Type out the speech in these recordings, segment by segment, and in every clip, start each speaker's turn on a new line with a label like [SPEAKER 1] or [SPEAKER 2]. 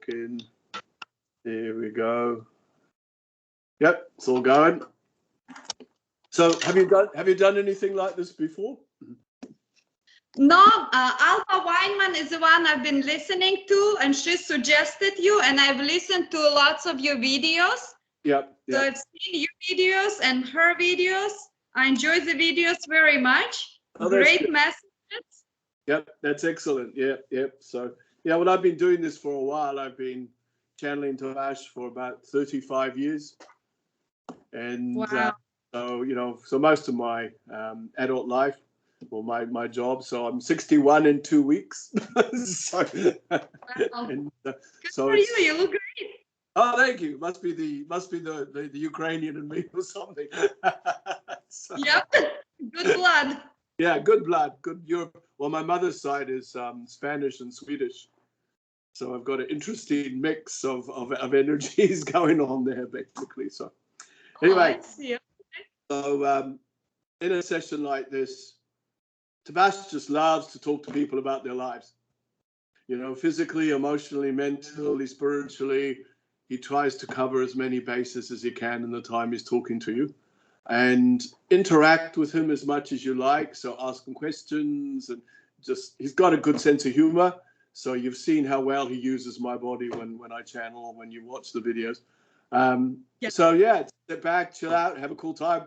[SPEAKER 1] in. There we go. Yep, it's all going. So have you done anything like this before?
[SPEAKER 2] No, Alpha Weinman is the one I've been listening to, and she suggested you, and I've listened to lots of your videos.
[SPEAKER 1] Yep.
[SPEAKER 2] So I've seen your videos and her videos. I enjoy the videos very much.
[SPEAKER 1] Oh,
[SPEAKER 2] great messages.
[SPEAKER 1] Yep, that's excellent. Yep. So yeah, well, I've been doing this for a while. I've been channeling Tabaash for about 35 years, and
[SPEAKER 2] wow.
[SPEAKER 1] so most of my adult life, or my job. So I'm 61 in 2 weeks. So,
[SPEAKER 2] wow.
[SPEAKER 1] and,
[SPEAKER 2] Good for you. You look great.
[SPEAKER 1] Oh, thank you. Must be the Ukrainian in me or something. So,
[SPEAKER 2] yep. Good blood.
[SPEAKER 1] Yeah, good blood. Good Europe. Well, my mother's side is Spanish and Swedish, so I've got an interesting mix of energies going on there, basically. So anyway, so in a session like this, Tabaash just loves to talk to people about their lives. Physically, emotionally, mentally, spiritually. He tries to cover as many bases as he can in the time he's talking to you, and interact with him as much as you like. So ask him questions, and he's got a good sense of humor. So you've seen how well he uses my body when I channel, when you watch the videos. So yeah, sit back, chill out, have a cool time,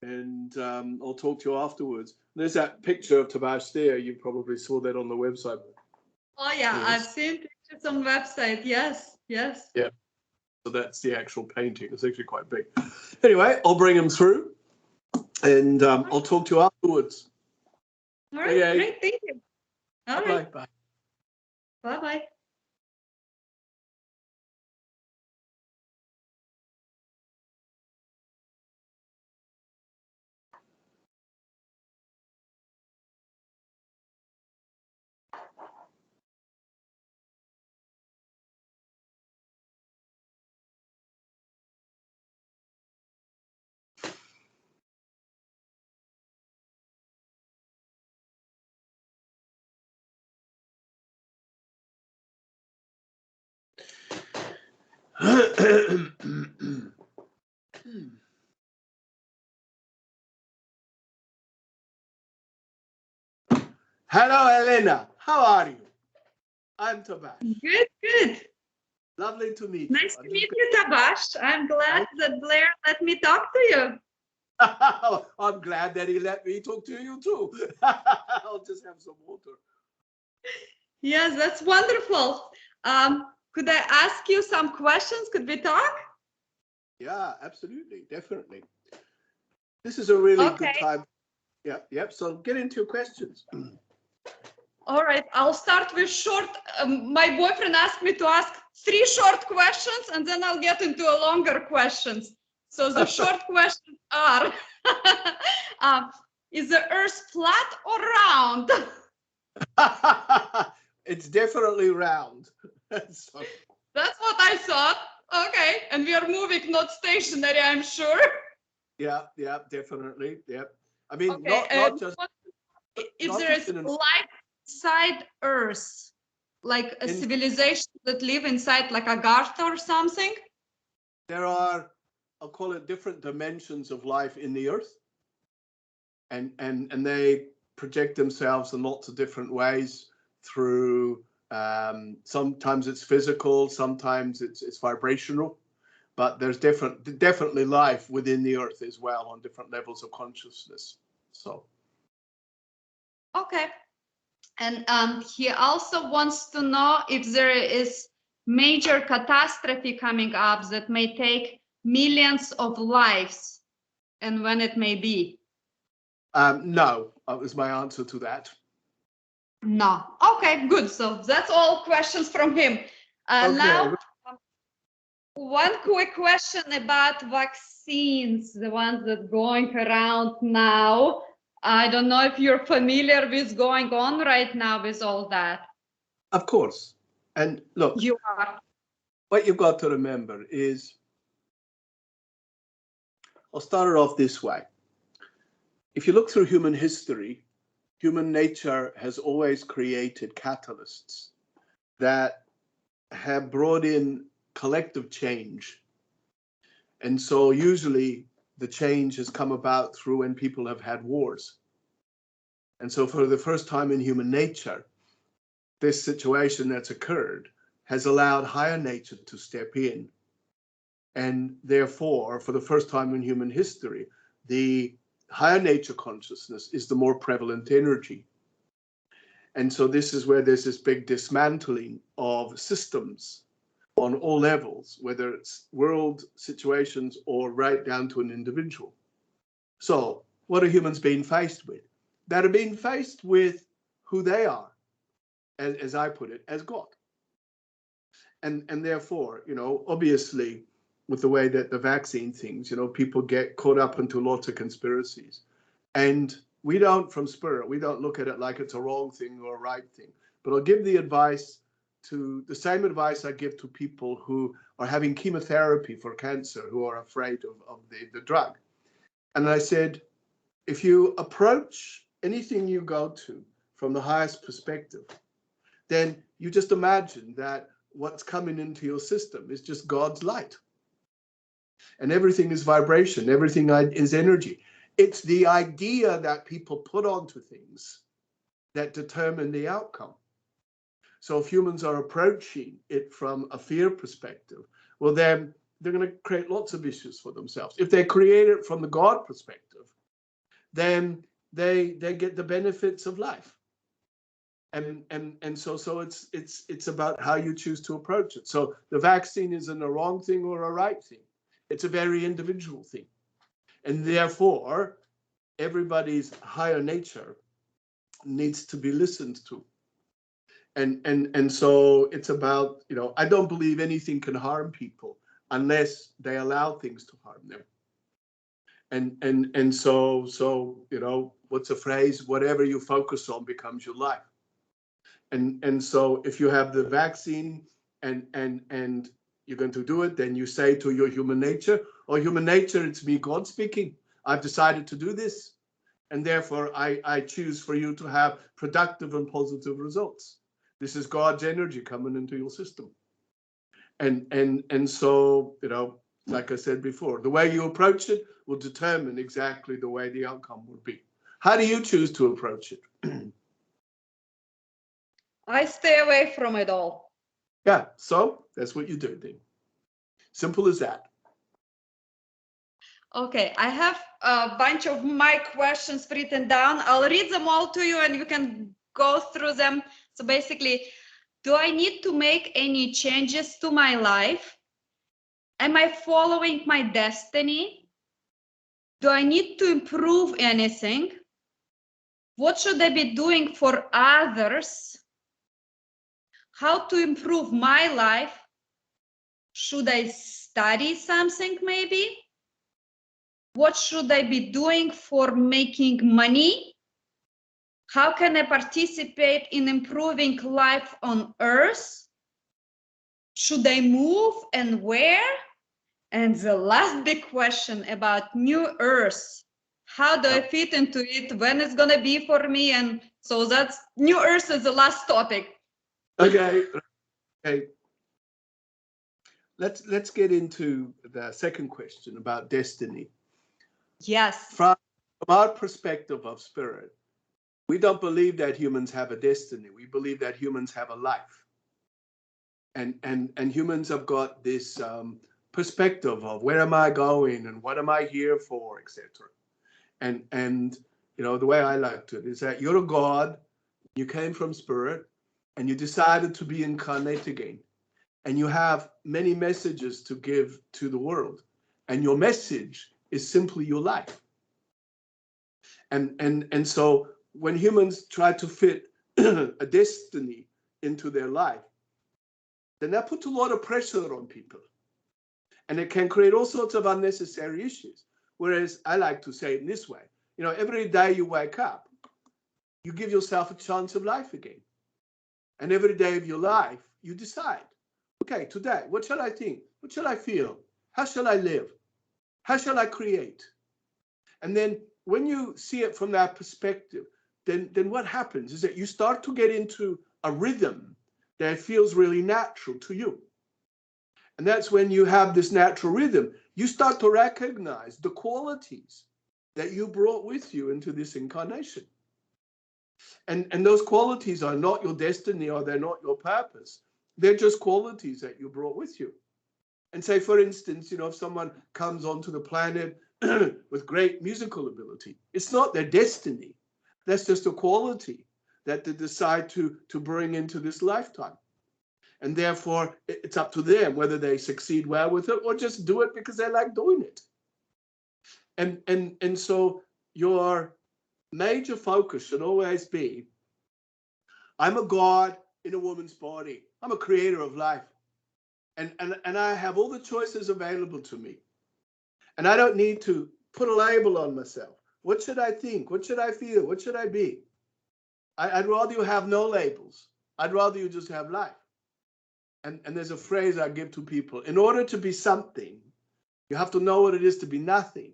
[SPEAKER 1] and I'll talk to you afterwards. There's that picture of Tabaash there. You probably saw that on the website.
[SPEAKER 2] Oh yeah, I've seen pictures on the website. Yes. Yeah.
[SPEAKER 1] So that's the actual painting. It's actually quite big. Anyway, I'll bring him through, and I'll talk to you afterwards.
[SPEAKER 2] All right, okay. Great, thank you. All
[SPEAKER 1] bye,
[SPEAKER 2] right.
[SPEAKER 1] bye.
[SPEAKER 2] Bye-bye.
[SPEAKER 1] Hello, Elena. How are you? I'm Tabaash.
[SPEAKER 2] Good.
[SPEAKER 1] Lovely to meet
[SPEAKER 2] you. Nice to meet you, Tabaash. I'm glad that Blair let me talk to you.
[SPEAKER 1] I'm glad that he let me talk to you too. I'll just have some water.
[SPEAKER 2] Yes, that's wonderful. Could I ask you some questions? Could we talk?
[SPEAKER 1] Yeah, absolutely. Definitely. This is a really good time. Yep. So get into your questions.
[SPEAKER 2] All right, I'll start with short. My boyfriend asked me to ask 3 short questions, and then I'll get into a longer questions. So the short questions are, is the Earth flat or round?
[SPEAKER 1] It's definitely round.
[SPEAKER 2] So. That's what I thought. Okay, and we are moving, not stationary, I'm sure.
[SPEAKER 1] Yeah, definitely. Yep. I mean, not just.
[SPEAKER 2] If there is life inside Earth, like a civilization that live inside like a garth or something?
[SPEAKER 1] There are, I'll call it, different dimensions of life in the Earth. And they project themselves in lots of different ways through, sometimes it's physical, sometimes it's vibrational, but there's definitely life within the Earth as well on different levels of consciousness. So.
[SPEAKER 2] Okay. And he also wants to know if there is major catastrophe coming up that may take millions of lives, and when it may be.
[SPEAKER 1] No, that was my answer to that.
[SPEAKER 2] No. Okay, good. So that's all questions from him. Okay. Now, one quick question about vaccines, the ones that are going around now. I don't know if you're familiar with going on right now with all that.
[SPEAKER 1] Of course. And look,
[SPEAKER 2] you are.
[SPEAKER 1] What you've got to remember is, I'll start it off this way. If you look through human history, human nature has always created catalysts that have brought in collective change. And so usually the change has come about through when people have had wars. And so for the first time in human nature, this situation that's occurred has allowed higher nature to step in. And therefore, for the first time in human history, the higher nature consciousness is the more prevalent energy. And so this is where there's this big dismantling of systems on all levels, whether it's world situations or right down to an individual. So what are humans being faced with? They're being faced with who they are, as I put it, as God. And therefore, obviously, with the way that the vaccine things, people get caught up into lots of conspiracies. And we don't, from Spirit, we don't look at it like it's a wrong thing or a right thing. But I'll give the same advice I give to people who are having chemotherapy for cancer, who are afraid of the drug. And I said, if you approach anything you go to from the highest perspective, then you just imagine that what's coming into your system is just God's light. And everything is vibration, everything is energy. It's the idea that people put onto things that determine the outcome. So if humans are approaching it from a fear perspective, well, then they're going to create lots of issues for themselves. If they create it from the God perspective, then they get the benefits of life. And so it's about how you choose to approach it. So the vaccine isn't a wrong thing or a right thing. It's a very individual thing. And therefore, everybody's higher nature needs to be listened to. And so it's about, I don't believe anything can harm people unless they allow things to harm them. And so what's a phrase? Whatever you focus on becomes your life. And so if you have the vaccine and you're going to do it, then you say to your human nature, human nature, it's me, God speaking. I've decided to do this. And therefore, I choose for you to have productive and positive results. This is God's energy coming into your system. And so, like I said before, the way you approach it will determine exactly the way the outcome will be. How do you choose to approach it?
[SPEAKER 2] I stay away from it all.
[SPEAKER 1] Yeah, so that's what you do then. Simple as that.
[SPEAKER 2] Okay, I have a bunch of my questions written down. I'll read them all to you and you can go through them. So basically, do I need to make any changes to my life? Am I following my destiny? Do I need to improve anything? What should I be doing for others? How to improve my life? Should I study something maybe? What should I be doing for making money? How can I participate in improving life on Earth? Should I move and where? And the last big question about New Earth. How do I fit into it? When it's going to be for me? And so that's New Earth is the last topic.
[SPEAKER 1] Okay. Let's get into the second question about destiny.
[SPEAKER 2] Yes.
[SPEAKER 1] From our perspective of Spirit, we don't believe that humans have a destiny. We believe that humans have a life. And humans have got this perspective of where am I going and what am I here for, etc. And the way I like it is that you're a God, you came from Spirit, and you decided to be incarnate again. And you have many messages to give to the world. And your message is simply your life. And so when humans try to fit a destiny into their life, then that puts a lot of pressure on people. And it can create all sorts of unnecessary issues. Whereas I like to say it in this way, every day you wake up, you give yourself a chance of life again. And every day of your life, you decide, okay, today, what shall I think? What shall I feel? How shall I live? How shall I create? And then when you see it from that perspective, then what happens is that you start to get into a rhythm that feels really natural to you. And that's when you have this natural rhythm, you start to recognize the qualities that you brought with you into this incarnation. And those qualities are not your destiny, or they're not your purpose. They're just qualities that you brought with you. And say, for instance, if someone comes onto the planet with great musical ability, it's not their destiny. That's just a quality that they decide to bring into this lifetime. And therefore, it's up to them whether they succeed well with it or just do it because they like doing it. And so your major focus should always be, I'm a God in a woman's body. I'm a creator of life. And I have all the choices available to me. And I don't need to put a label on myself. What should I think? What should I feel? What should I be? I'd rather you have no labels. I'd rather you just have life. And there's a phrase I give to people. In order to be something, you have to know what it is to be nothing.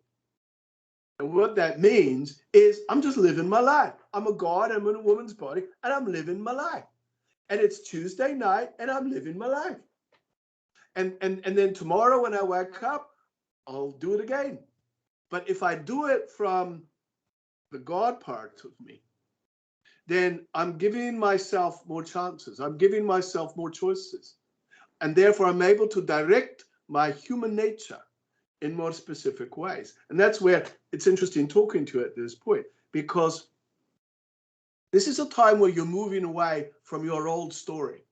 [SPEAKER 1] And what that means is I'm just living my life. I'm a God, I'm in a woman's body, and I'm living my life. And it's Tuesday night, and I'm living my life. And then tomorrow when I wake up, I'll do it again. But if I do it from the God part of me, then I'm giving myself more chances. I'm giving myself more choices. And therefore, I'm able to direct my human nature in more specific ways. And that's where it's interesting talking to you at this point, because this is a time where you're moving away from your old story.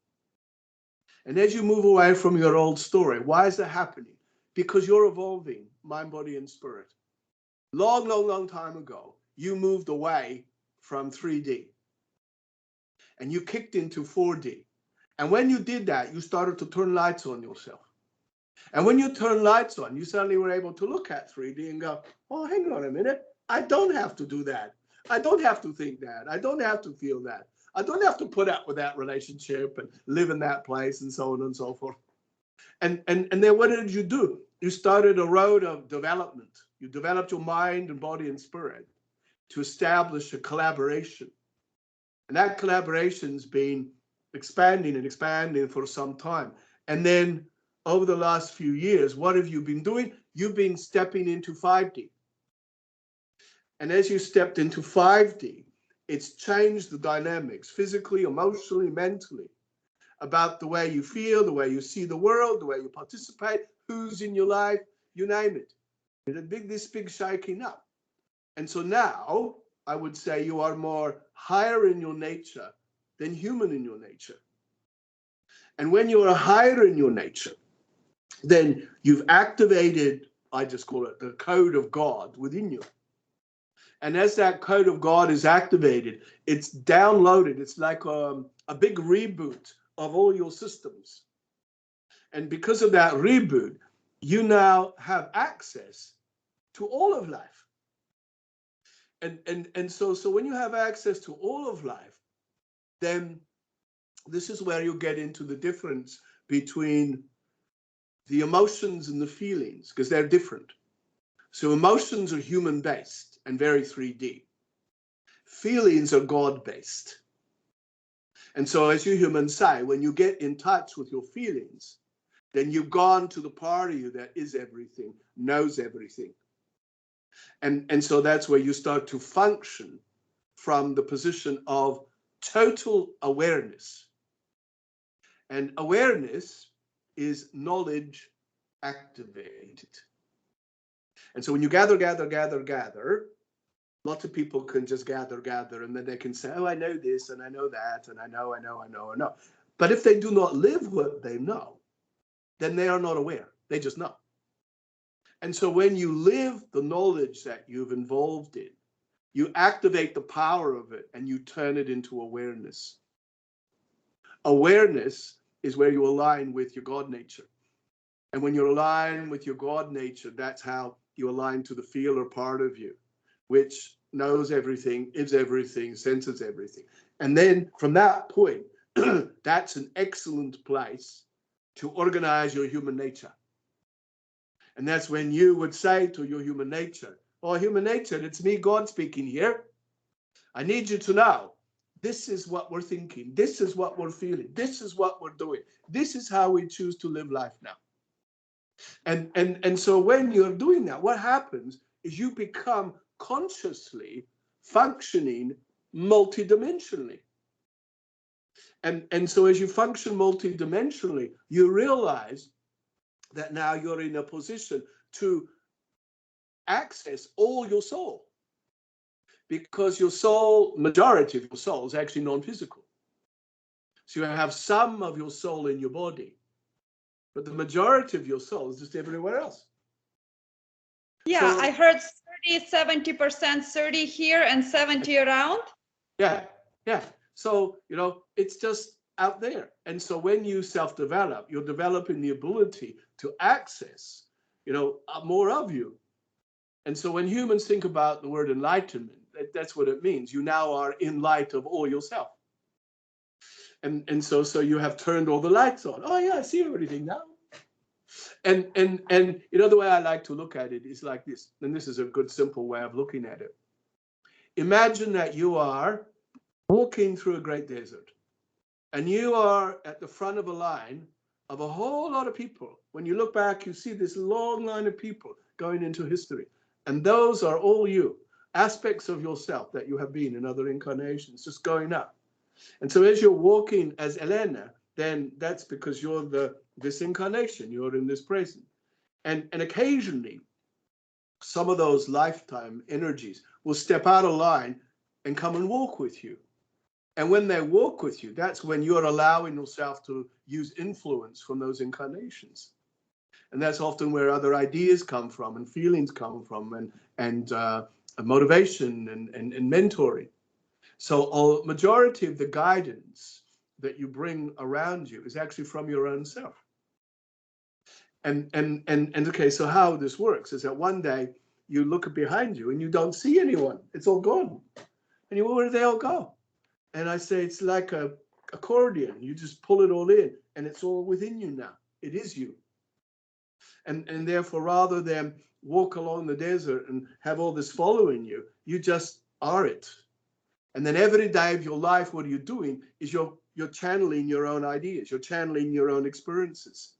[SPEAKER 1] And as you move away from your old story, why is that happening? Because you're evolving mind, body, and spirit. Long, long, long time ago, you moved away from 3D and you kicked into 4D. And when you did that, you started to turn lights on yourself. And when you turn lights on, you suddenly were able to look at 3D and go, oh, hang on a minute. I don't have to do that. I don't have to think that. I don't have to feel that. I don't have to put up with that relationship and live in that place and so on and so forth. And then what did you do? You started a road of development. You developed your mind and body and spirit to establish a collaboration. And that collaboration's been expanding and expanding for some time. And then over the last few years, what have you been doing? You've been stepping into 5D. And as you stepped into 5D, it's changed the dynamics physically, emotionally, mentally, about the way you feel, the way you see the world, the way you participate, who's in your life, you name it. This big shaking up. And so now I would say you are more higher in your nature than human in your nature. And when you are higher in your nature, then you've activated, I just call it the code of God within you. And as that code of God is activated, it's downloaded. It's like a big reboot of all your systems. And because of that reboot, you now have access to all of life. And so when you have access to all of life, then this is where you get into the difference between the emotions and the feelings, because they're different. So emotions are human-based and very 3D. Feelings are God-based. And so as you humans say, when you get in touch with your feelings, then you've gone to the part of you that is everything, knows everything. And so that's where you start to function from the position of total awareness. And awareness is knowledge activated. And so when you gather, lots of people can just gather, and then they can say, oh, I know this, and I know that, and I know. But if they do not live what they know, then they are not aware. They just know. And so when you live the knowledge that you've involved in, you activate the power of it, and you turn it into awareness. Awareness is where you align with your God nature. And when you're aligned with your God nature, that's how you align to the feeler part of you, which knows everything, is everything, senses everything. And then from that point, that's an excellent place to organize your human nature. And that's when you would say to your human nature, oh, human nature, it's me, God, speaking here. I need you to know This is what we're thinking. This is what we're feeling. This is what we're doing. This is how we choose to live life now. And so when you're doing that, what happens is you become consciously functioning multidimensionally. And so as you function multidimensionally, you realize that now you're in a position to access all your soul. Because your soul, majority of your soul is actually non-physical. So you have some of your soul in your body, but the majority of your soul is just everywhere else.
[SPEAKER 2] Yeah, so, I heard 30, 70%, 30 here and 70 around.
[SPEAKER 1] Yeah, yeah. So, you know, it's just out there. And so when you self-develop, you're developing the ability to access, you know, more of you. And so when humans think about the word enlightenment, that's what it means. You now are in light of all yourself. And so you have turned all the lights on. Oh yeah, I see everything now. And you know, the way I like to look at it is like this. And this is a good, simple way of looking at it. Imagine that you are walking through a great desert. And you are at the front of a line of a whole lot of people. When you look back, you see this long line of people going into history. And those are all you, aspects of yourself that you have been in other incarnations, just going up. And so as you're walking as Elena, then that's because you're this incarnation, you're in this present. And occasionally, some of those lifetime energies will step out of line and come and walk with you. And when they walk with you, that's when you're allowing yourself to use influence from those incarnations. And that's often where other ideas come from and feelings come from and motivation and mentoring. So a majority of the guidance that you bring around you is actually from your own self. And okay, so how this works is that one day you look behind you and you don't see anyone. It's all gone. And you, where did they all go? And I say, it's like a accordion. You just pull it all in and it's all within you now. It is you. And therefore, rather than walk along the desert and have all this following you, you just are it. And then every day of your life, what you're doing is you're channeling your own ideas. You're channeling your own experiences.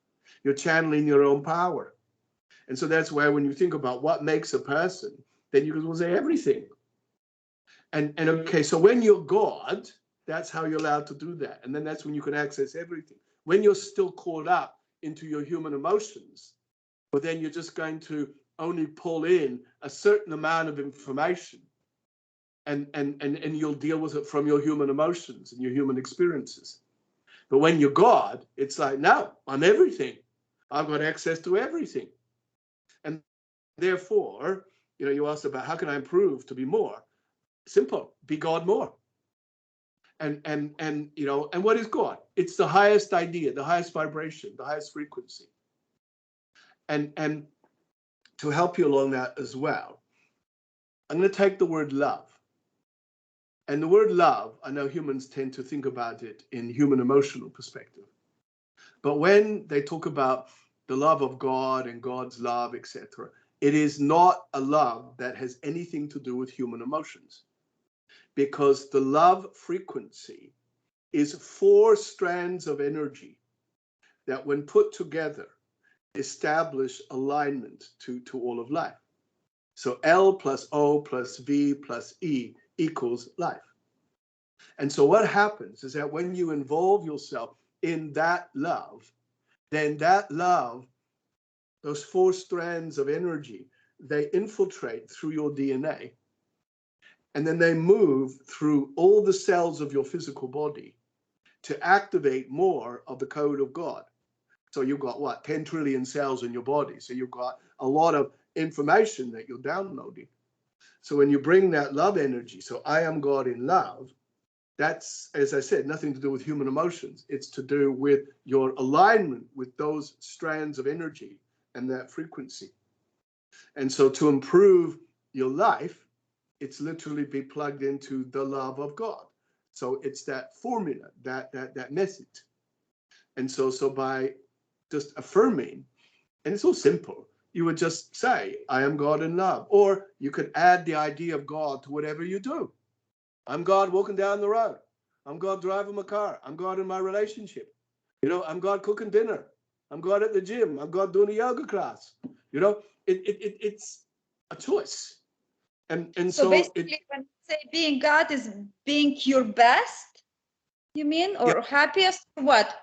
[SPEAKER 1] You're channeling your own power. And so that's where when you think about what makes a person, then you will say everything. And okay, so when you're God, that's how you're allowed to do that. And then that's when you can access everything. When you're still caught up into your human emotions, but then you're just going to only pull in a certain amount of information and you'll deal with it from your human emotions and your human experiences. But when you're God, it's like, no, I'm everything. I've got access to everything. And therefore, you know, you asked about how can I improve to be more? Simple, be God more. And you know, and what is God? It's the highest idea, the highest vibration, the highest frequency. And to help you along that as well, I'm going to take the word love. And the word love, I know humans tend to think about it in human emotional perspective. But when they talk about the love of God and God's love, etc., it is not a love that has anything to do with human emotions. Because the love frequency is 4 strands of energy that when put together establish alignment to all of life. So L plus O plus V plus E equals life. And so what happens is that when you involve yourself in that love, then that love, those 4 strands of energy, they infiltrate through your DNA. And then they move through all the cells of your physical body to activate more of the code of God. So you've got what, 10 trillion cells in your body. So you've got a lot of information that you're downloading. So when you bring that love energy, so I am God in love, that's, as I said, nothing to do with human emotions. It's to do with your alignment with those strands of energy and that frequency. And so to improve your life, it's literally be plugged into the love of God. So it's that formula, that message. And so by just affirming, and it's all simple, you would just say, I am God in love. Or you could add the idea of God to whatever you do. I'm God walking down the road. I'm God driving my car. I'm God in my relationship. You know, I'm God cooking dinner. I'm God at the gym. I'm God doing a yoga class. You know, it's a choice. And
[SPEAKER 2] So
[SPEAKER 1] so
[SPEAKER 2] basically, when you say being God is being your best, you mean,
[SPEAKER 1] yeah,
[SPEAKER 2] or happiest, or what?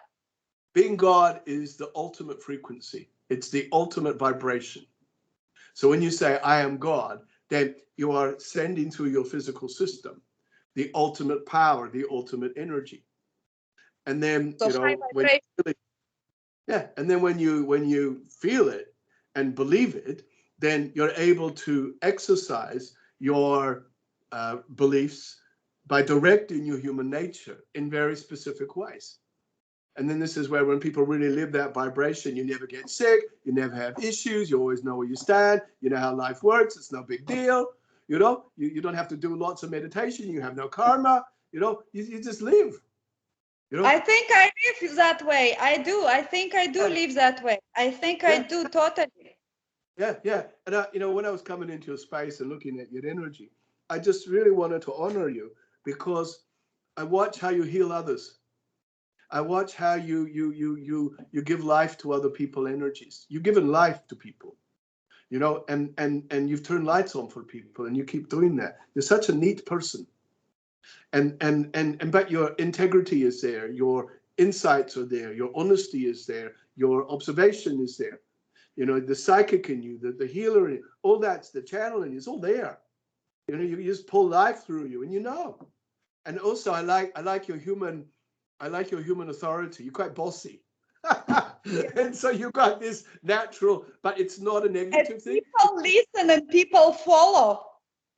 [SPEAKER 1] being God is the ultimate frequency. It's the ultimate vibration. So when you say I am God, then you are sending through your physical system the ultimate power, the ultimate energy. And then,
[SPEAKER 2] So
[SPEAKER 1] you
[SPEAKER 2] high
[SPEAKER 1] know,
[SPEAKER 2] vibration.
[SPEAKER 1] and then when you feel it and believe it, then you're able to exercise your beliefs by directing your human nature in very specific ways. And then this is where when people really live that vibration, you never get sick, you never have issues, you always know where you stand, you know how life works, it's no big deal. You know, you don't have to do lots of meditation, you have no karma, you know, you just live. You know?
[SPEAKER 2] I think I live that way. I do. I think I do live that way. I think I do totally.
[SPEAKER 1] Yeah. And you know, when I was coming into your space and looking at your energy, I just really wanted to honor you because I watch how you heal others. I watch how you give life to other people energies. You've given life to people, you know, and you've turned lights on for people, and you keep doing that. You're such a neat person, and but your integrity is there, your insights are there, your honesty is there, your observation is there. You know, the psychic in you, the healer in you, all that's the channeling is all there. You know, you just pull life through you, and you know. And also, I like your human, I like your human authority. You're quite bossy, and so you got this natural, but it's not a
[SPEAKER 2] And
[SPEAKER 1] negative thing.
[SPEAKER 2] people listen and people follow.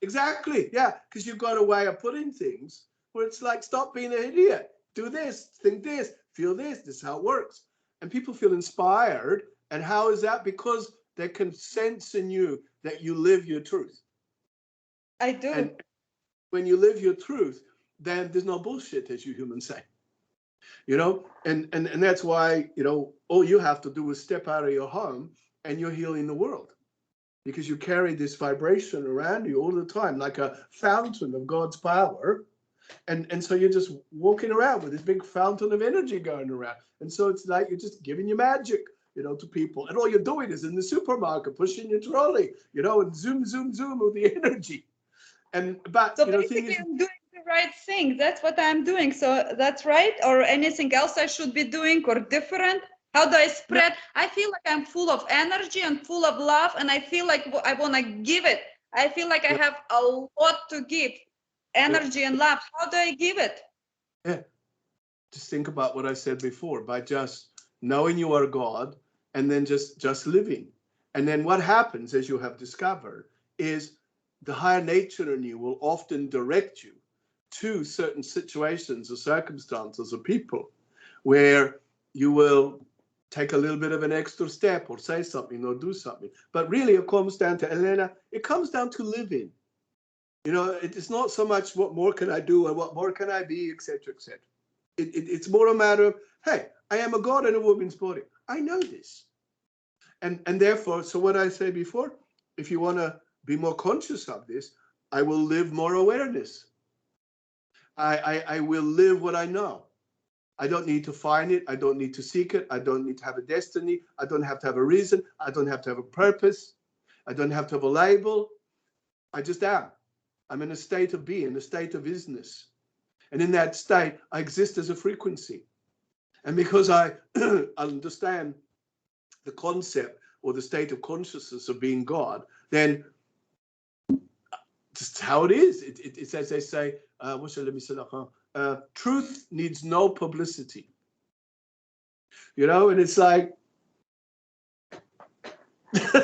[SPEAKER 1] Exactly, yeah, because you've got a way of putting things where it's like, stop being an idiot. Do this, think this, feel this. This is how it works, and people feel inspired. And how is that? Because they can sense in you that you live your truth.
[SPEAKER 2] I do.
[SPEAKER 1] And when you live your truth, then there's no bullshit, as you humans say. You know, and that's why, you know, all you have to do is step out of your home and you're healing the world because you carry this vibration around you all the time like a fountain of God's power. And so you're just walking around with this big fountain of energy going around. And so it's like you're just giving your magic, you know, to people. And all you're doing is in the supermarket pushing your trolley, you know, and zoom, zoom, zoom with the energy. But
[SPEAKER 2] So
[SPEAKER 1] you know,
[SPEAKER 2] basically, I'm doing the right thing. That's what I'm doing. So that's right. Or anything else I should be doing or different? How do I spread? I feel like I'm full of energy and full of love, and I feel like I want to give it. I feel like I have a lot to give, energy and love. How do I give it?
[SPEAKER 1] yeah, just think about what I said before by just knowing you are God and then just living. And then what happens, as you have discovered, is the higher nature in you will often direct you to certain situations or circumstances or people where you will take a little bit of an extra step or say something or do something. But really, it comes down to, Elena, it comes down to living. You know, it's not so much what more can I do and what more can I be, etc., etc. It's more a matter of, hey, I am a God in a woman's body. I know this. And therefore, so what I say before, if you want to be more conscious of this, I will live more awareness. I will live what I know. I don't need to find it. I don't need to seek it. I don't need to have a destiny. I don't have to have a reason. I don't have to have a purpose. I don't have to have a label. I just am. I'm in a state of being, a state of isness. And in that state, I exist as a frequency. And because I understand the concept or the state of consciousness of being God, then just how it is. It's as they say, truth needs no publicity. You know, and it's like,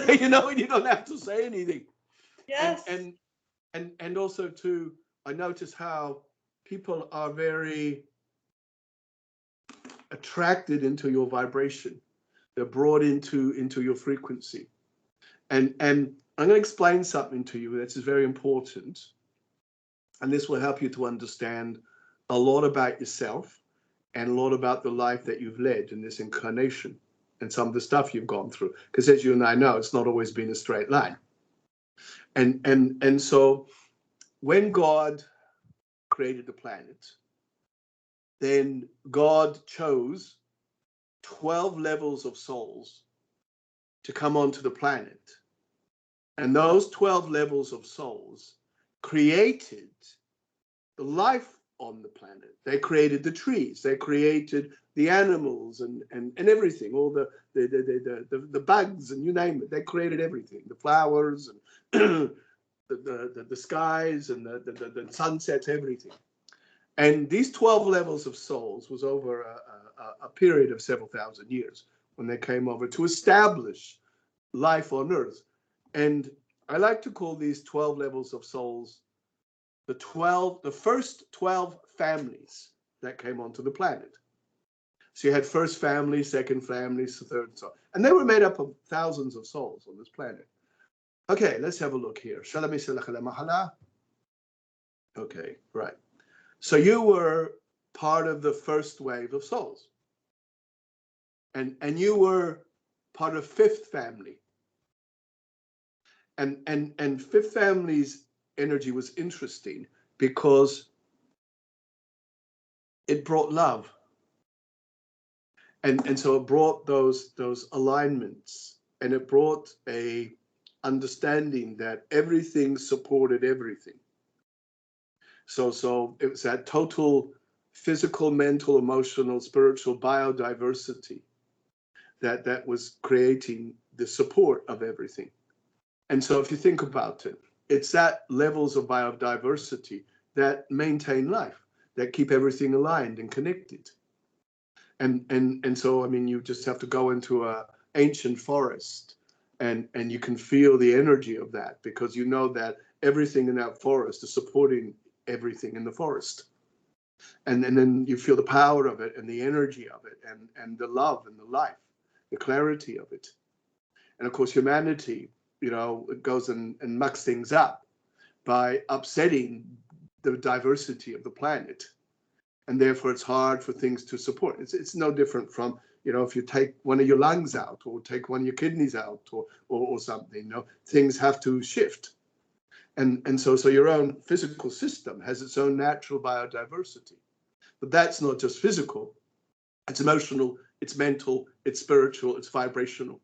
[SPEAKER 1] you know, and you don't have to say anything.
[SPEAKER 2] Yes.
[SPEAKER 1] And also too, I notice how people are very attracted into your vibration. They're brought into your frequency. And I'm going to explain something to you that's very important. And this will help you to understand a lot about yourself and a lot about the life that you've led in this incarnation and some of the stuff you've gone through. Because as you and I know, it's not always been a straight line. And so when God created the planet, then God chose 12 levels of souls to come onto the planet. And those 12 levels of souls created the life on the planet. They created the trees, they created the animals and everything, all the bugs and you name it. They created everything, the flowers and the skies and the sunsets, everything. And these 12 levels of souls was over a period of several thousand years when they came over to establish life on Earth. And I like to call these 12 levels of souls the first 12 families that came onto the planet. So you had first family, second family, third, and so on. And they were made up of thousands of souls on this planet. Okay, let's have a look here. Okay, right. So you were part of the first wave of souls. And you were part of fifth family. And fifth family's energy was interesting because it brought love. And so it brought those alignments, and it brought a understanding that everything supported everything. So it was that total physical, mental, emotional, spiritual biodiversity that was creating the support of everything. And so if you think about it, it's that levels of biodiversity that maintain life, that keep everything aligned and connected. And so, I mean, you just have to go into an ancient forest and you can feel the energy of that, because you know that everything in that forest is supporting everything in the forest. And then you feel the power of it and the energy of it and the love and the life, the clarity of it. And of course, humanity, you know, it goes and mucks things up by upsetting the diversity of the planet. And therefore, it's hard for things to support. It's no different from, you know, if you take one of your lungs out or take one of your kidneys out or something, you know, things have to shift. And so your own physical system has its own natural biodiversity. But that's not just physical. It's emotional, it's mental, it's spiritual, it's vibrational.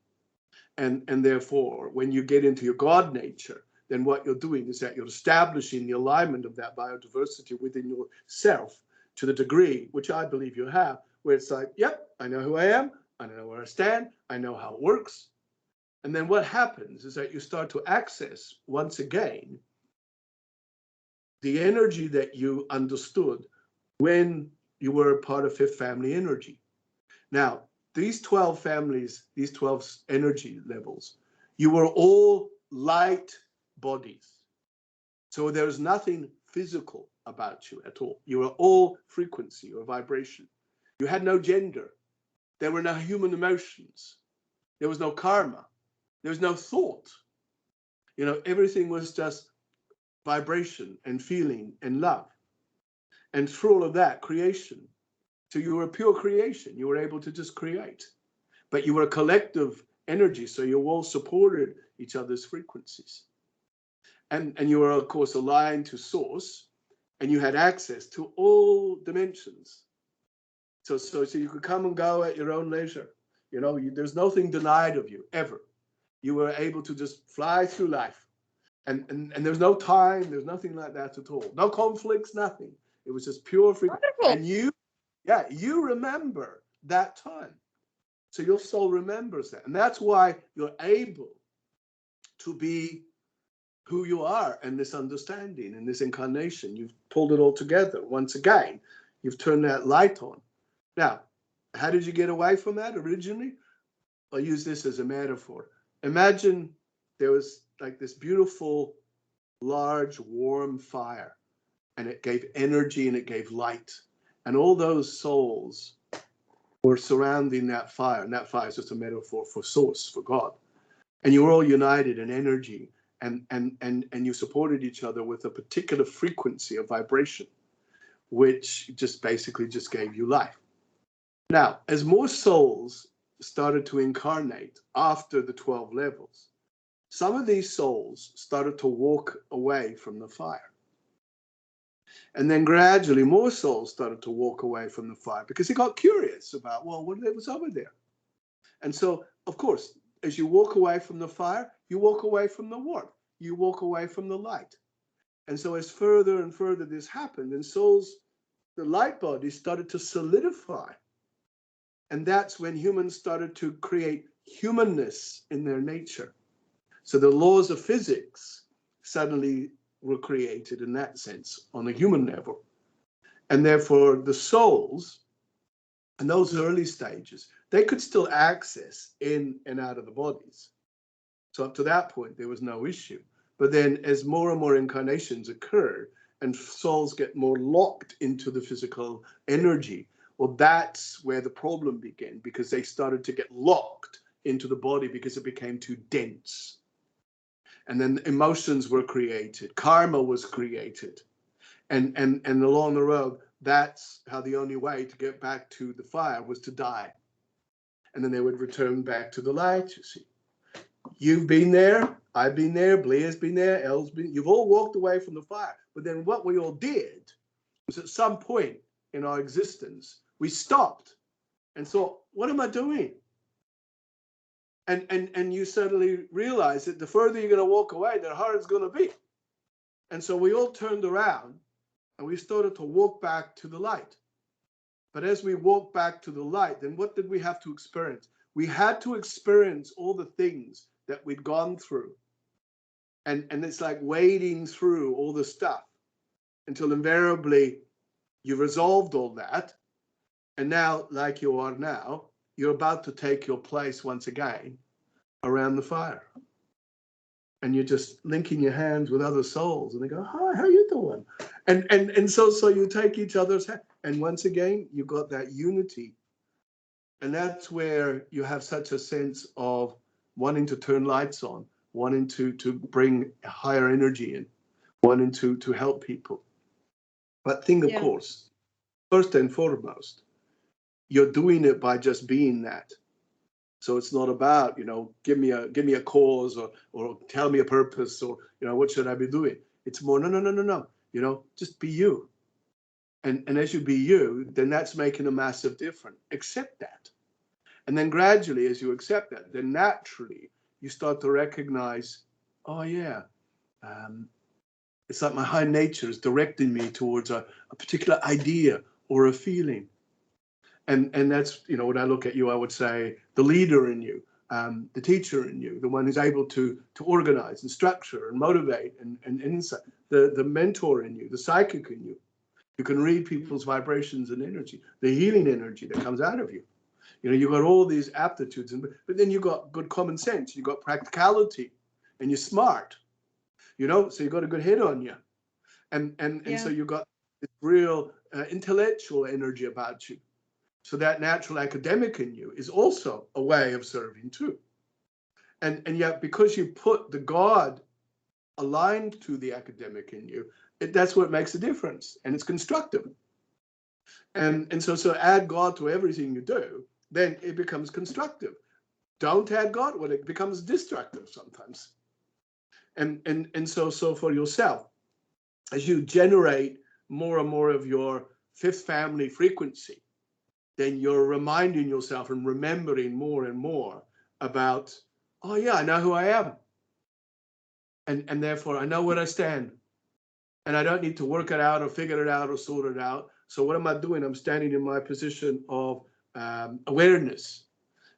[SPEAKER 1] And therefore, when you get into your God nature, then what you're doing is that you're establishing the alignment of that biodiversity within yourself to the degree, which I believe you have, where it's like, yep, I know who I am, I know where I stand, I know how it works. And then what happens is that you start to access, once again, the energy that you understood when you were a part of fifth family energy. Now, these 12 families, these 12 energy levels, you were all light bodies. So there's nothing physical about you at all. You were all frequency or vibration. You had no gender. There were no human emotions. There was no karma. There was no thought. You know, everything was just vibration and feeling and love. And through all of that, creation. So you were a pure creation. You were able to just create. But you were a collective energy, so you all supported each other's frequencies. And you were, of course, aligned to source, and you had access to all dimensions. So you could come and go at your own leisure. You know, there's nothing denied of you, ever. You were able to just fly through life. And there's no time, there's nothing like that at all. No conflicts, nothing. It was just pure frequency. And you remember that time. So your soul remembers that. And that's why you're able to be who you are in this understanding, in this incarnation. You've pulled it all together. Once again, you've turned that light on. Now, how did you get away from that originally? I'll use this as a metaphor. Imagine there was like this beautiful, large, warm fire, and it gave energy and it gave light. And all those souls were surrounding that fire, and that fire is just a metaphor for source, for God. And you were all united in energy, and you supported each other with a particular frequency of vibration, which just basically just gave you life. Now, as more souls started to incarnate after the 12 levels, some of these souls started to walk away from the fire. And then gradually more souls started to walk away from the fire because they got curious about, well, what was over there? And so, of course, as you walk away from the fire, you walk away from the warmth, you walk away from the light. And so as further and further this happened, and souls, the light bodies started to solidify. And that's when humans started to create humanness in their nature. So the laws of physics suddenly were created in that sense on a human level. And therefore the souls in those early stages, they could still access in and out of the bodies. So up to that point, there was no issue. But then as more and more incarnations occur and souls get more locked into the physical energy, well, that's where the problem began, because they started to get locked into the body because it became too dense. And then emotions were created, karma was created. And along the road, that's how the only way to get back to the fire was to die. And then they would return back to the light, you see. You've been there, I've been there, Blair's been there, Elle's been, you've all walked away from the fire. But then what we all did was at some point in our existence, we stopped and thought, what am I doing? And you suddenly realize that the further you're going to walk away, the harder it's going to be. And so we all turned around and we started to walk back to the light. But as we walked back to the light, then what did we have to experience? We had to experience all the things that we'd gone through. And it's like wading through all the stuff until invariably you resolved all that. And now, like you are now, you're about to take your place once again around the fire. And you're just linking your hands with other souls. And they go, hi, how you doing? And so you take each other's hand. And once again, you've got that unity. And that's where you have such a sense of wanting to turn lights on, wanting to bring higher energy in, wanting to help people. But think, of course, first and foremost, you're doing it by just being that. So it's not about, give me a cause or tell me a purpose or, what should I be doing? It's more, no, just be you. And as you be you, then that's making a massive difference. Accept that. And then gradually, as you accept that, then naturally you start to recognize, oh yeah, it's like my high nature is directing me towards a particular idea or a feeling. And that's, when I look at you, I would say the leader in you, the teacher in you, the one who's able to organize and structure and motivate and insight, the mentor in you, the psychic in you. You can read people's vibrations and energy, the healing energy that comes out of you. You've got all these aptitudes, but then you've got good common sense, you've got practicality, and you're smart, so you've got a good head on you. And so you've got this real intellectual energy about you. So that natural academic in you is also a way of serving too. And yet, because you put the God aligned to the academic in you, that's what makes a difference, and it's constructive. And so add God to everything you do, then it becomes constructive. Don't add God, well, it becomes destructive sometimes. And so for yourself, as you generate more and more of your fifth family frequency, then you're reminding yourself and remembering more and more about, oh yeah, I know who I am. And therefore I know where I stand. And I don't need to work it out or figure it out or sort it out. So what am I doing? I'm standing in my position of awareness.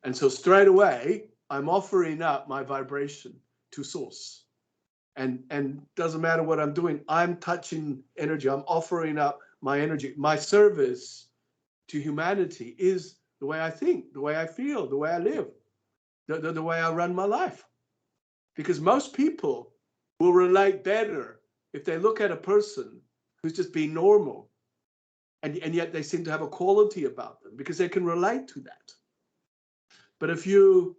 [SPEAKER 1] And so straight away, I'm offering up my vibration to source. And doesn't matter what I'm doing, I'm touching energy. I'm offering up my energy. My service to humanity is the way I think, the way I feel, the way I live, the way I run my life. Because most people will relate better if they look at a person who's just being normal, and yet they seem to have a quality about them because they can relate to that. But if you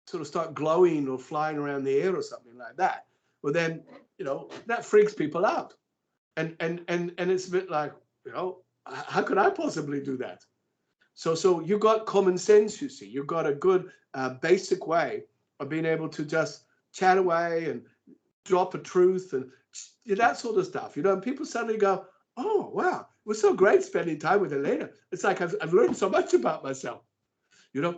[SPEAKER 1] sort of start glowing or flying around the air or something like that, well then, that freaks people out. And it's a bit like, how could I possibly do that? So you've got common sense, you see. You've got a good basic way of being able to just chat away and drop a truth and that sort of stuff, and people suddenly go, oh, wow, it was so great spending time with Elena. It's like I've learned so much about myself,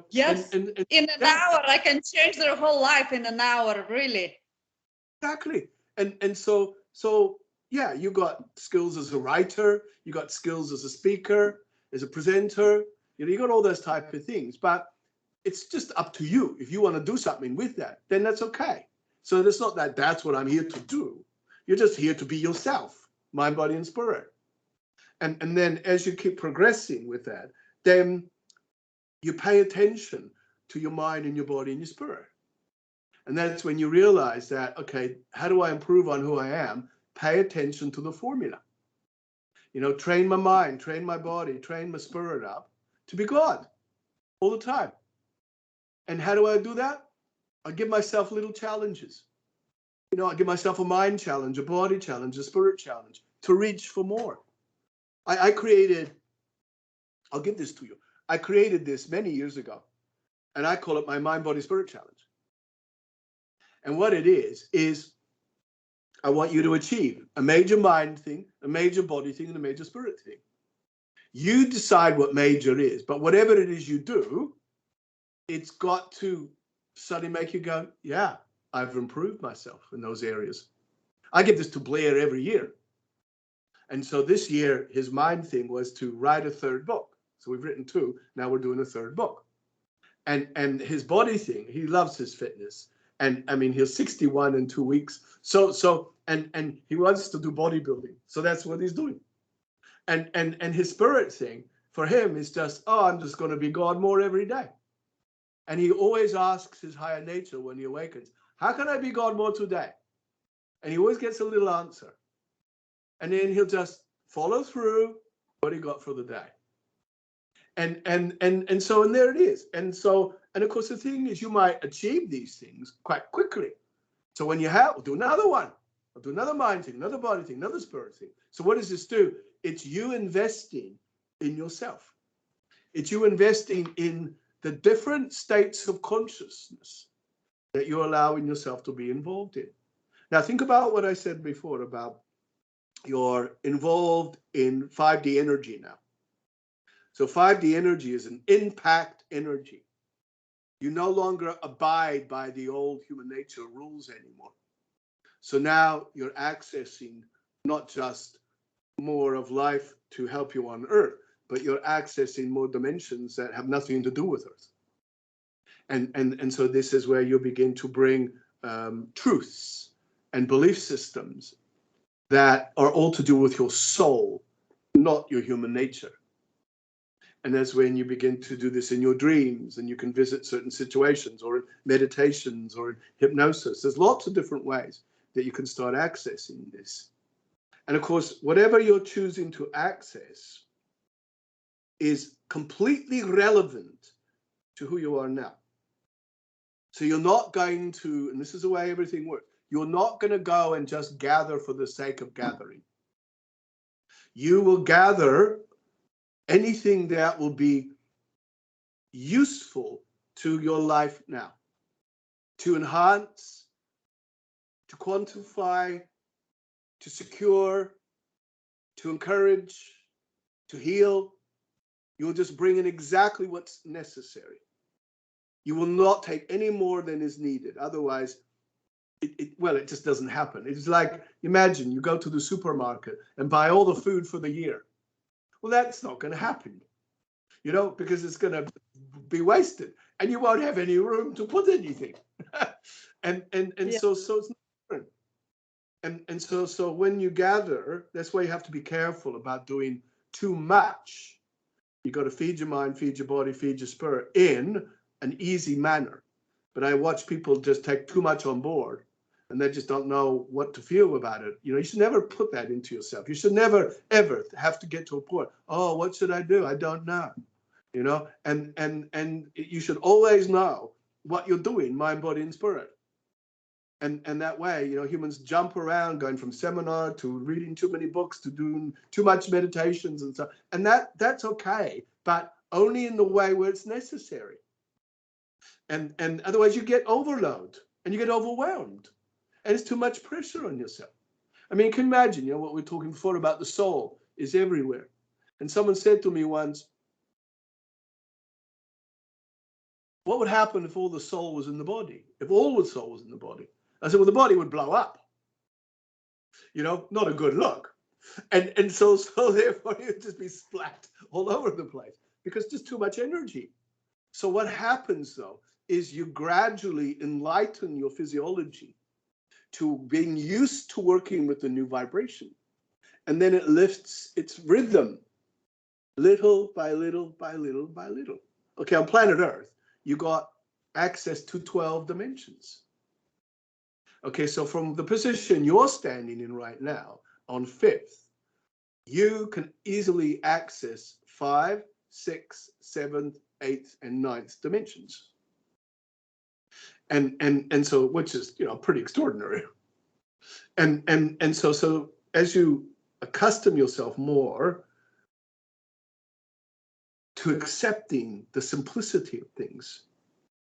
[SPEAKER 2] Yes,
[SPEAKER 1] and
[SPEAKER 2] in an hour, I can change their whole life in an hour, really.
[SPEAKER 1] Exactly. And so yeah, you got skills as a writer, you got skills as a speaker, as a presenter, you got all those type of things, but it's just up to you. If you want to do something with that, then that's okay. So it's not that that's what I'm here to do. You're just here to be yourself, mind, body, and spirit. And then as you keep progressing with that, then you pay attention to your mind and your body and your spirit. And that's when you realize that, okay, how do I improve on who I am? Pay attention to the formula. Train my mind, train my body, train my spirit up to be God all the time. And how do I do that? I give myself little challenges. I give myself a mind challenge, a body challenge, a spirit challenge to reach for more. I created, I'll give this to you. I created this many years ago, and I call it my mind, body, spirit challenge. And what it is I want you to achieve a major mind thing, a major body thing, and a major spirit thing. You decide what major is, but whatever it is you do, it's got to suddenly make you go, yeah, I've improved myself in those areas. I give this to Blair every year. And so this year, his mind thing was to write a third book. So we've written 2. Now we're doing a third book. And his body thing, he loves his fitness. And I mean, he's 61 in 2 weeks. And he wants to do bodybuilding. So that's what he's doing. And his spirit thing for him is just, oh, I'm just going to be God more every day. And he always asks his higher nature when he awakens, how can I be God more today? And he always gets a little answer. And then he'll just follow through what he got for the day. And there it is. And of course, the thing is, you might achieve these things quite quickly. So when you have, we'll do another one. I'll do another mind thing, another body thing, another spirit thing. So what does this do? It's you investing in yourself. It's you investing in the different states of consciousness that you're allowing yourself to be involved in. Now, think about what I said before about you're involved in 5D energy now. So 5D energy is an impact energy. You no longer abide by the old human nature rules anymore. So now you're accessing not just more of life to help you on Earth, but you're accessing more dimensions that have nothing to do with Earth. And so this is where you begin to bring truths and belief systems that are all to do with your soul, not your human nature. And that's when you begin to do this in your dreams, and you can visit certain situations or in meditations or in hypnosis. There's lots of different ways that you can start accessing this. And of course, whatever you're choosing to access is completely relevant to who you are now. So you're not going to, and this is the way everything works, you're not going to go and just gather for the sake of gathering. You will gather anything that will be useful to your life now, to enhance, to quantify, to secure, to encourage, to heal. You'll just bring in exactly what's necessary. You will not take any more than is needed. Otherwise, it just doesn't happen. It's like, imagine you go to the supermarket and buy all the food for the year. Well, that's not going to happen, because it's going to be wasted and you won't have any room to put anything. and so it's not different. And so when you gather, that's why you have to be careful about doing too much. You got to feed your mind, feed your body, feed your spirit in an easy manner. But I watch people just take too much on board and they just don't know what to feel about it. You should never put that into yourself. You should never, ever have to get to a point, oh, what should I do? I don't know. And you should always know what you're doing, mind, body, and spirit. And that way, humans jump around going from seminar to reading too many books to doing too much meditations and so, and that's okay, but only in the way where it's necessary. And otherwise you get overload and you get overwhelmed and it's too much pressure on yourself. I mean, you can imagine, you know, what we were talking before about the soul is everywhere. And someone said to me once, what would happen if all the soul was in the body? If all the soul was in the body? I said, well, the body would blow up. You know, not a good look. And so therefore you'd just be splat all over the place because just too much energy. So what happens though is you gradually enlighten your physiology to being used to working with the new vibration. And then it lifts its rhythm little by little by little by little. Okay, on planet Earth, you got access to 12 dimensions. Okay, so from the position you're standing in right now on 5th, you can easily access 5, 6, 7th, 8th, and 9th dimensions. And so, which is, you know, pretty extraordinary. And so as you accustom yourself more to accepting the simplicity of things,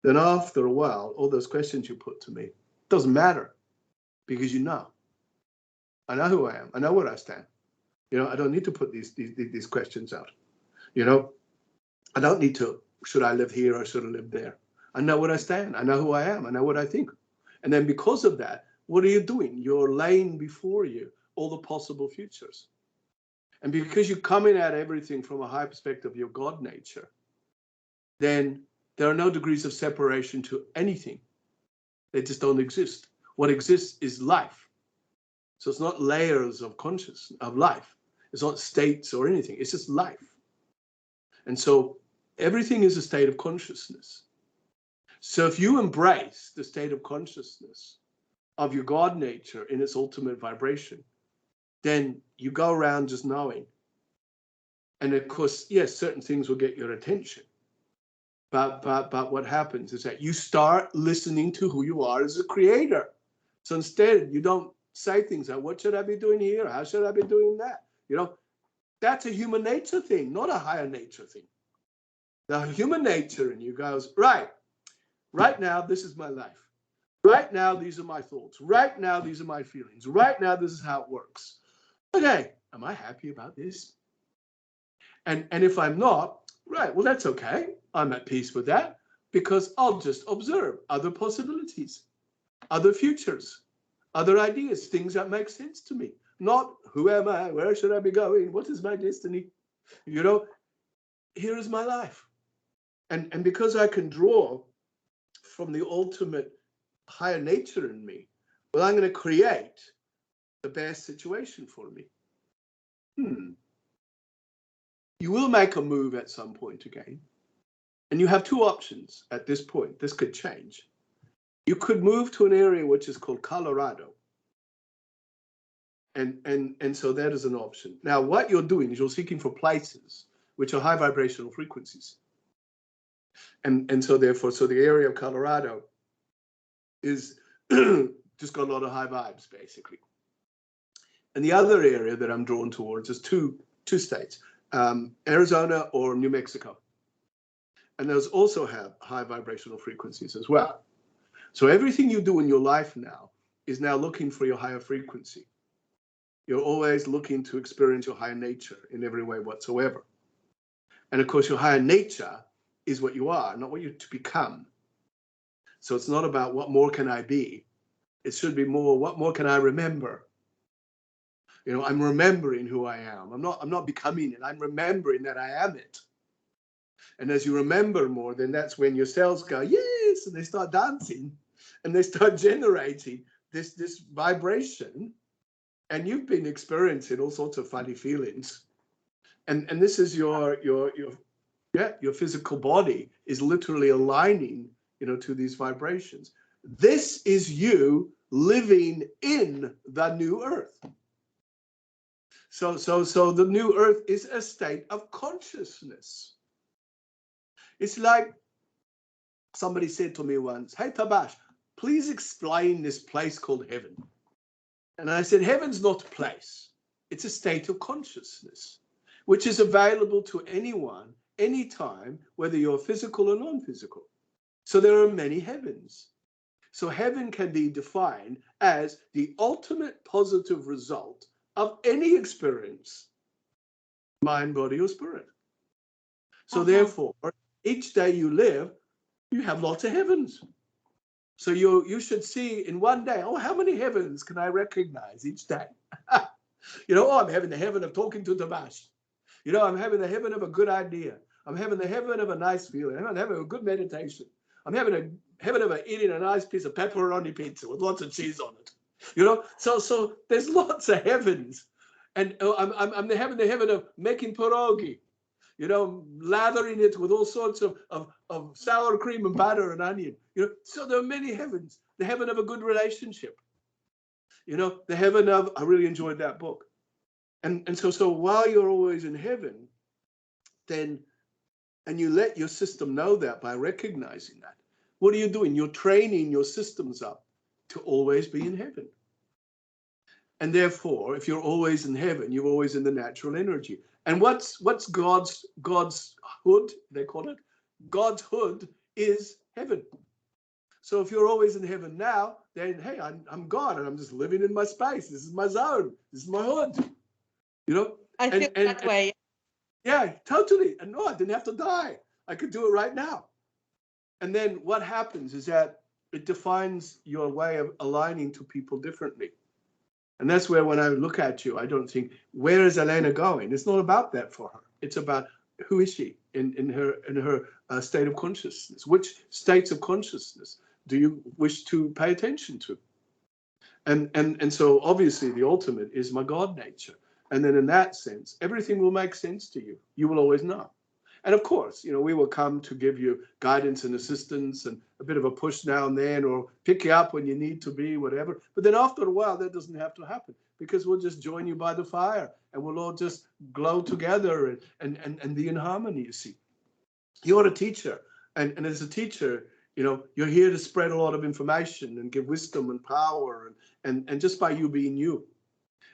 [SPEAKER 1] then after a while, all those questions you put to me doesn't matter because you know. I know who I am. I know where I stand. You know, I don't need to put these questions out. You know, I don't need to, should I live here or should I live there? I know where I stand. I know who I am. I know what I think. And then because of that, what are you doing? You're laying before you all the possible futures. And because you're coming at everything from a high perspective of your God nature, then there are no degrees of separation to anything. They just don't exist. What exists is life. So it's not layers of consciousness, of life. It's not states or anything. It's just life. And so everything is a state of consciousness. So if you embrace the state of consciousness of your God nature in its ultimate vibration, then you go around just knowing. And of course, yes, certain things will get your attention. But what happens is that you start listening to who you are as a creator. So instead, you don't say things like, what should I be doing here? How should I be doing that? You know, that's a human nature thing, not a higher nature thing. The human nature in you goes, right now, this is my life. Right now, these are my thoughts. Right now, these are my feelings. Right now, this is how it works. Okay, am I happy about this? And if I'm not, right, well, that's okay. I'm at peace with that because I'll just observe other possibilities, other futures, other ideas, things that make sense to me. Not who am I? Where should I be going? What is my destiny? You know, here is my life. And because I can draw from the ultimate higher nature in me, well, I'm going to create the best situation for me. You will make a move at some point again. And you have two options at this point. This could change. You could move to an area which is called Colorado. And so that is an option. Now, what you're doing is you're seeking for places which are high vibrational frequencies. And so therefore, so the area of Colorado is just got a lot of high vibes, basically. And the other area that I'm drawn towards is two states, Arizona or New Mexico. And those also have high vibrational frequencies as well. So everything you do in your life now is now looking for your higher frequency. You're always looking to experience your higher nature in every way whatsoever. And of course, your higher nature is what you are, not what you're to become. So it's not about what more can I be. It should be more, what more can I remember? You know, I'm remembering who I am. I'm not becoming it. I'm remembering that I am it. And as you remember more, then that's when your cells go, yes, and they start dancing and they start generating this vibration. And you've been experiencing all sorts of funny feelings. And this is your physical body is literally aligning, you know, to these vibrations. This is you living in the new earth. So the new earth is a state of consciousness. It's like somebody said to me once, hey, Tabaash, please explain this place called heaven. And I said, heaven's not a place. It's a state of consciousness, which is available to anyone, anytime, whether you're physical or non-physical. So there are many heavens. So heaven can be defined as the ultimate positive result of any experience, mind, body, or spirit. So therefore, each day you live, you have lots of heavens. So you should see in one day, oh, how many heavens can I recognize each day? I'm having the heaven of talking to Tabaash. I'm having the heaven of a good idea. I'm having the heaven of a nice feeling. I'm having a good meditation. I'm having a heaven of eating a nice piece of pepperoni pizza with lots of cheese on it. So there's lots of heavens. And I'm having the heaven of making pierogi, lathering it with all sorts of sour cream and butter and onion. So there are many heavens. The heaven of a good relationship. The heaven of, I really enjoyed that book. And so while you're always in heaven, then, and you let your system know that by recognizing that, what are you doing? You're training your systems up to always be in heaven. And therefore, if you're always in heaven, you're always in the natural energy. And what's God's hood, they call it? God's hood is heaven. So if you're always in heaven now, then, hey, I'm God and I'm just living in my space. This is my zone. This is my hood.
[SPEAKER 2] I feel that way.
[SPEAKER 1] Yeah, totally. And no, I didn't have to die. I could do it right now. And then what happens is that it defines your way of aligning to people differently. And that's where when I look at you, I don't think, where is Elena going? It's not about that for her. It's about who is she in her state of consciousness? Which states of consciousness do you wish to pay attention to? And so obviously the ultimate is my God nature. And then in that sense, everything will make sense to you. You will always know. And of course, we will come to give you guidance and assistance and a bit of a push now and then, or pick you up when you need to be, whatever. But then after a while, that doesn't have to happen, because we'll just join you by the fire and we'll all just glow together and be in harmony, you see. You're a teacher. And as a teacher, you're here to spread a lot of information and give wisdom and power and just by you being you.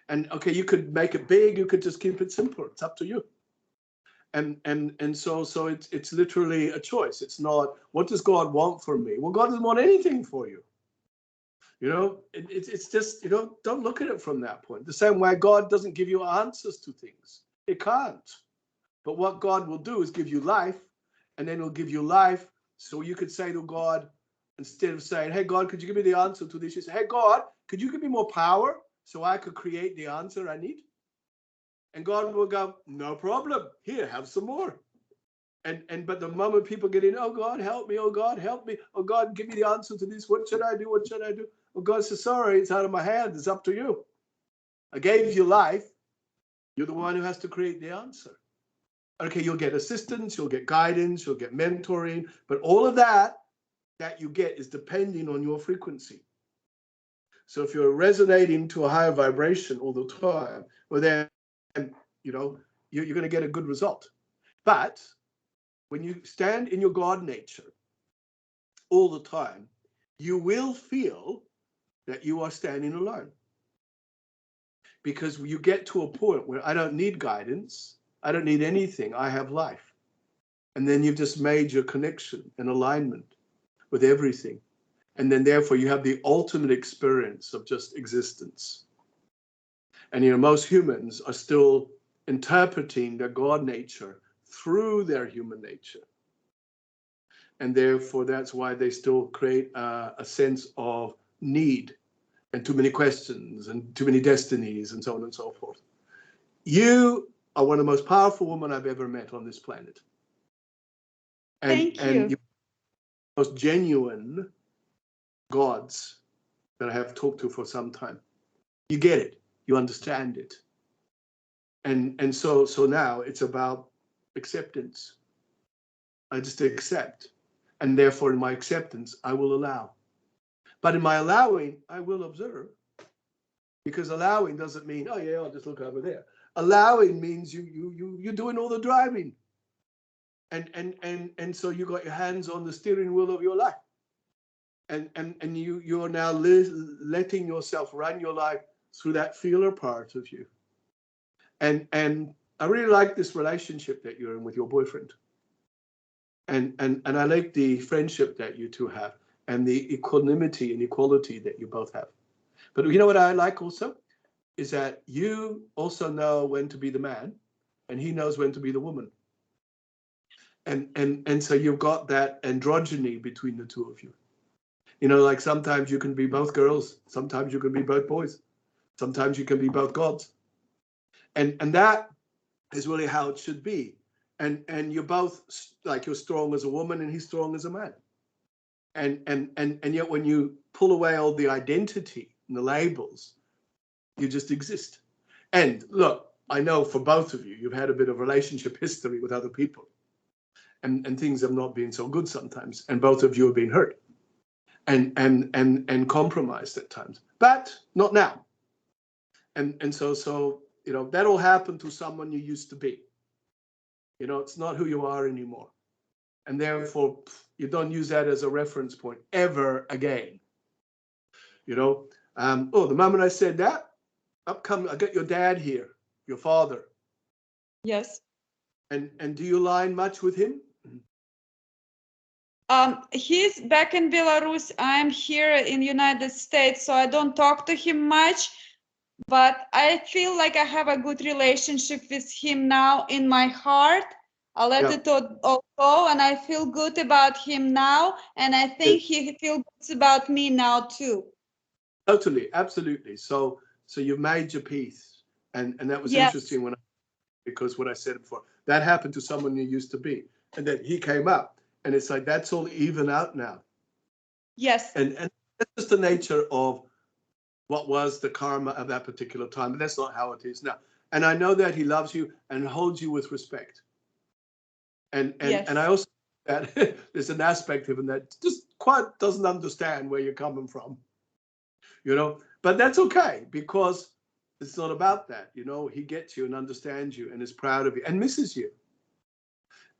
[SPEAKER 1] And okay, you could make it big, you could just keep it simple. It's up to you. And so it's literally a choice. It's not, what does God want from me? Well, God doesn't want anything for you. It's just, don't look at it from that point. The same way God doesn't give you answers to things. It can't. But what God will do is give you life, and then he'll give you life. So you could say to God, instead of saying, hey, God, could you give me the answer to this? You say, hey, God, could you give me more power so I could create the answer I need? And God will go, no problem. Here, have some more. But the moment people get in, oh, God, help me. Oh, God, help me. Oh, God, give me the answer to this. What should I do? What should I do? Well, God says, sorry, it's out of my hands. It's up to you. I gave you life. You're the one who has to create the answer. Okay, you'll get assistance, you'll get guidance, you'll get mentoring, but all of that you get is depending on your frequency. So if you're resonating to a higher vibration all the time, well then, you're going to get a good result. But when you stand in your God nature all the time, you will feel that you are standing alone. Because you get to a point where I don't need guidance, I don't need anything, I have life. And then you've just made your connection and alignment with everything. And then therefore you have the ultimate experience of just existence. And most humans are still interpreting their God nature through their human nature. And therefore that's why they still create a sense of need and too many questions and too many destinies and so on and so forth. You are one of the most powerful women I've ever met on this planet.
[SPEAKER 2] Thank you.
[SPEAKER 1] And you're the most genuine gods that I have talked to for some time. You get it. You understand it. And so now it's about acceptance. I just accept. And therefore in my acceptance, I will allow. But in my allowing, I will observe. Because allowing doesn't mean, oh yeah, I'll just look over there. Allowing means you're doing all the driving. And so you got your hands on the steering wheel of your life. And you're now letting yourself run your life through that feeler part of you. And I really like this relationship that you're in with your boyfriend. And I like the friendship that you two have. and the equanimity and equality that you both have. But you know what I like also? Is that you also know when to be the man, and he knows when to be the woman. And so you've got that androgyny between the two of you. You know, like sometimes you can be both girls, sometimes you can be both boys, sometimes you can be both gods. And that is really how it should be. And you're both, like, you're strong as a woman and he's strong as a man. And yet when you pull away all the identity and the labels, you just exist. And look, I know for both of you, you've had a bit of relationship history with other people. And things have not been so good sometimes. And both of you have been hurt and compromised at times. But not now. And so you know, that'll happen to someone you used to be. You know, it's not who you are anymore. And therefore, you don't use that as a reference point ever again. You know, oh, the moment I said that, up come, I got your dad here, your father.
[SPEAKER 2] Yes.
[SPEAKER 1] And do you align much with him?
[SPEAKER 2] He's back in Belarus. I'm here in United States, so I don't talk to him much. But I feel like I have a good relationship with him now in my heart. I let it all go, and I feel good about him now. And I think he feels good about me now too.
[SPEAKER 1] Totally, absolutely. So you've made your peace, and that was interesting because what I said before, that happened to someone you used to be, and then he came up, and it's like that's all even out now.
[SPEAKER 2] Yes.
[SPEAKER 1] And that's just the nature of what was the karma of that particular time, but that's not how it is now. And I know that he loves you and holds you with respect. And I also that there's an aspect of him that just quite doesn't understand where you're coming from, you know. But that's okay, because it's not about that, you know. He gets you and understands you and is proud of you and misses you.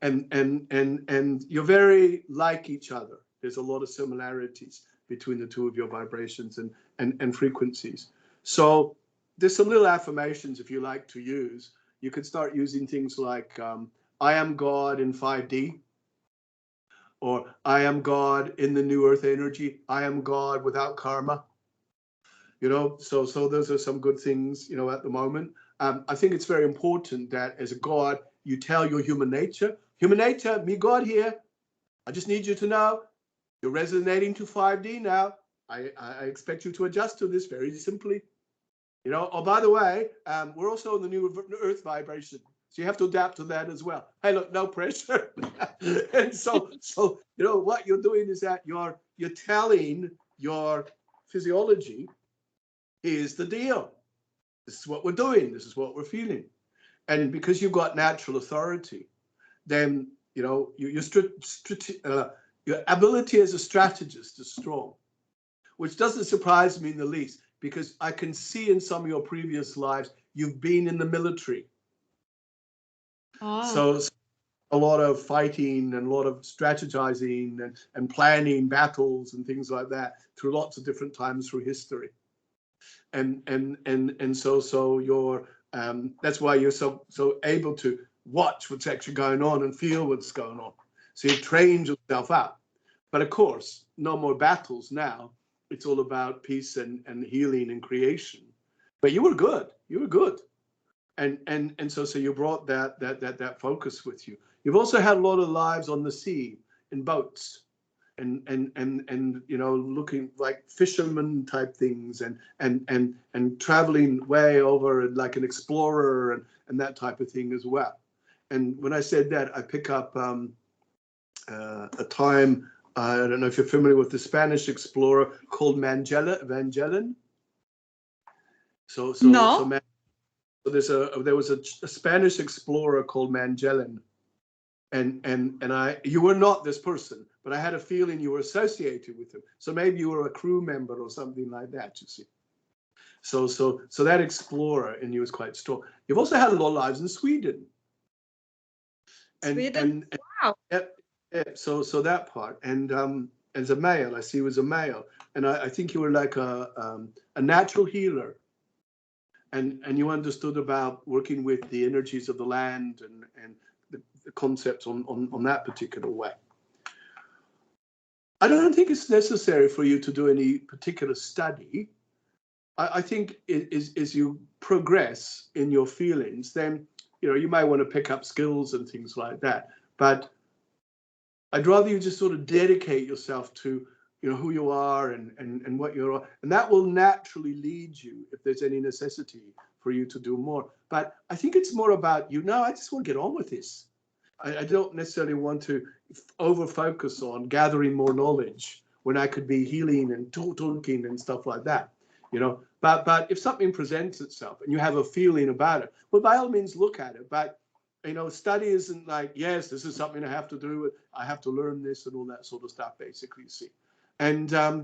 [SPEAKER 1] And you're very like each other. There's a lot of similarities between the two of your vibrations and frequencies. So there's some little affirmations, if you like to use. You could start using things like I am God in 5D, or I am God in the new earth energy. I am God without karma. You know, so those are some good things, you know, at the moment. I think it's very important that as a God, you tell your human nature, me God here, I just need you to know you're resonating to 5D now. I expect you to adjust to this very simply. You know, oh, by the way, we're also in the new earth vibration. So you have to adapt to that as well. Hey, look, no pressure. And so, you know, what you're doing is that you're telling your physiology, here's the deal. This is what we're doing. This is what we're feeling. And because you've got natural authority, then, you know, your ability as a strategist is strong, which doesn't surprise me in the least, because I can see in some of your previous lives, you've been in the military. So a lot of fighting and a lot of strategizing and planning battles and things like that through lots of different times through history. And so you're that's why you're so able to watch what's actually going on and feel what's going on. So you've trained yourself up. But of course, no more battles now. It's all about peace and healing and creation. But you were good. You were good. And so you brought that focus with you. You've also had a lot of lives on the sea in boats. And you know, looking like fisherman type things and traveling way over like an explorer and that type of thing as well. And when I said that, I pick up a time, I don't know if you're familiar with the Spanish explorer called Magellan. So there was a Spanish explorer called Magellan. And you were not this person, but I had a feeling you were associated with him. So maybe you were a crew member or something like that, you see. So that explorer in you was quite strong. You've also had a lot of lives in Sweden. And
[SPEAKER 2] wow.
[SPEAKER 1] So that part. And as a male, I see you as a male. And I think you were like a natural healer. And you understood about working with the energies of the land and the concepts on that particular way. I don't think it's necessary for you to do any particular study. I think as you progress in your feelings, then you might want to pick up skills and things like that. But I'd rather you just sort of dedicate yourself to who you are and what you're, and that will naturally lead you if there's any necessity for you to do more. But I think it's more about I just want to get on with this. I don't necessarily want to over focus on gathering more knowledge when I could be healing and talking and stuff like that. But if something presents itself and you have a feeling about it, well, by all means look at it. But study isn't like, yes, this is something I have to do. I have to learn this and all that sort of stuff, basically, you see. And I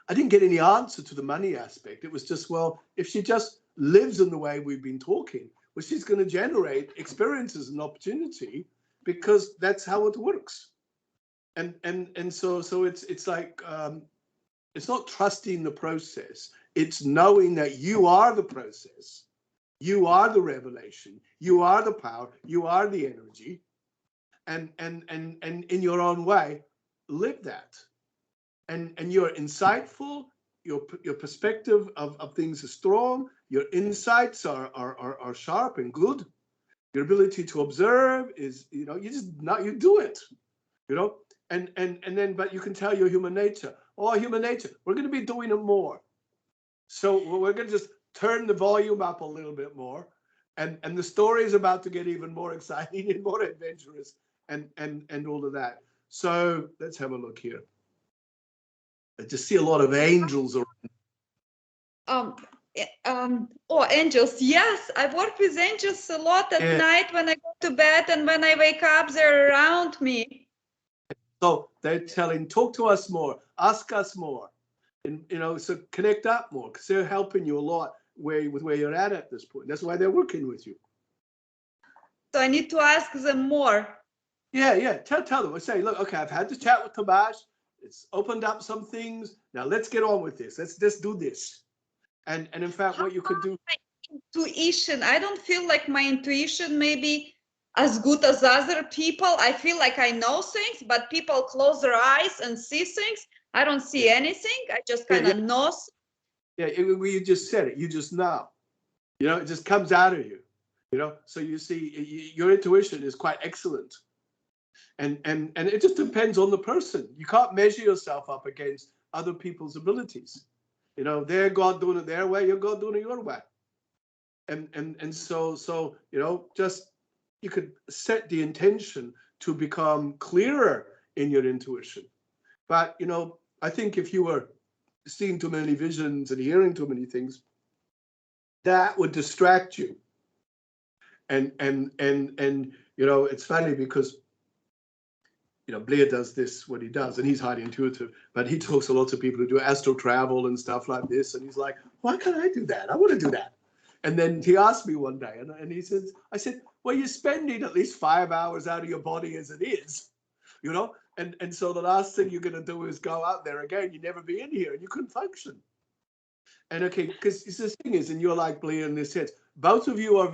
[SPEAKER 1] didn't get any answer to the money aspect. It was just, well, if she just lives in the way we've been talking, well, she's going to generate experiences and opportunity because that's how it works. And so it's like, it's not trusting the process. It's knowing that you are the process. You are the revelation. You are the power. You are the energy. And in your own way, live that. And you're insightful. Your perspective of things is strong. Your insights are sharp and good. Your ability to observe is, you do it, and then, but you can tell your human nature. Oh, human nature, we're going to be doing it more. So we're going to just turn the volume up a little bit more. And the story is about to get even more exciting and more adventurous and all of that. So let's have a look here. I just see a lot of angels around.
[SPEAKER 2] Oh, angels. Yes, I work with angels a lot at night when I go to bed, and when I wake up, they're around me.
[SPEAKER 1] So they're telling, talk to us more, ask us more, and so connect up more, because they're helping you a lot with where you're at this point. That's why they're working with you.
[SPEAKER 2] So I need to ask them more.
[SPEAKER 1] Yeah. Tell them. I say, look, okay, I've had the chat with Tabaash. It's opened up some things. Now let's get on with this. Let's just do this. And in fact, what you could do.
[SPEAKER 2] Intuition. I don't feel like my intuition may be as good as other people. I feel like I know things, but people close their eyes and see things. I don't see anything. I just kind of know.
[SPEAKER 1] Yeah, you just said it. You just know. It just comes out of you. So you see, your intuition is quite excellent. And it just depends on the person. You can't measure yourself up against other people's abilities. They're God doing it their way, you're God doing it your way. And so just you could set the intention to become clearer in your intuition. But I think if you were seeing too many visions and hearing too many things, that would distract you. And it's funny because Blair does this, what he does, and he's highly intuitive, but he talks to lots of people who do astral travel and stuff like this. And he's like, why can't I do that? I want to do that. And then he asked me one day, and he says, I said, well, you're spending at least 5 hours out of your body as it is, and so the last thing you're going to do is go out there again. You never be in here and you couldn't function. And okay, because the thing is, and you're like Blair in this sense, both of you are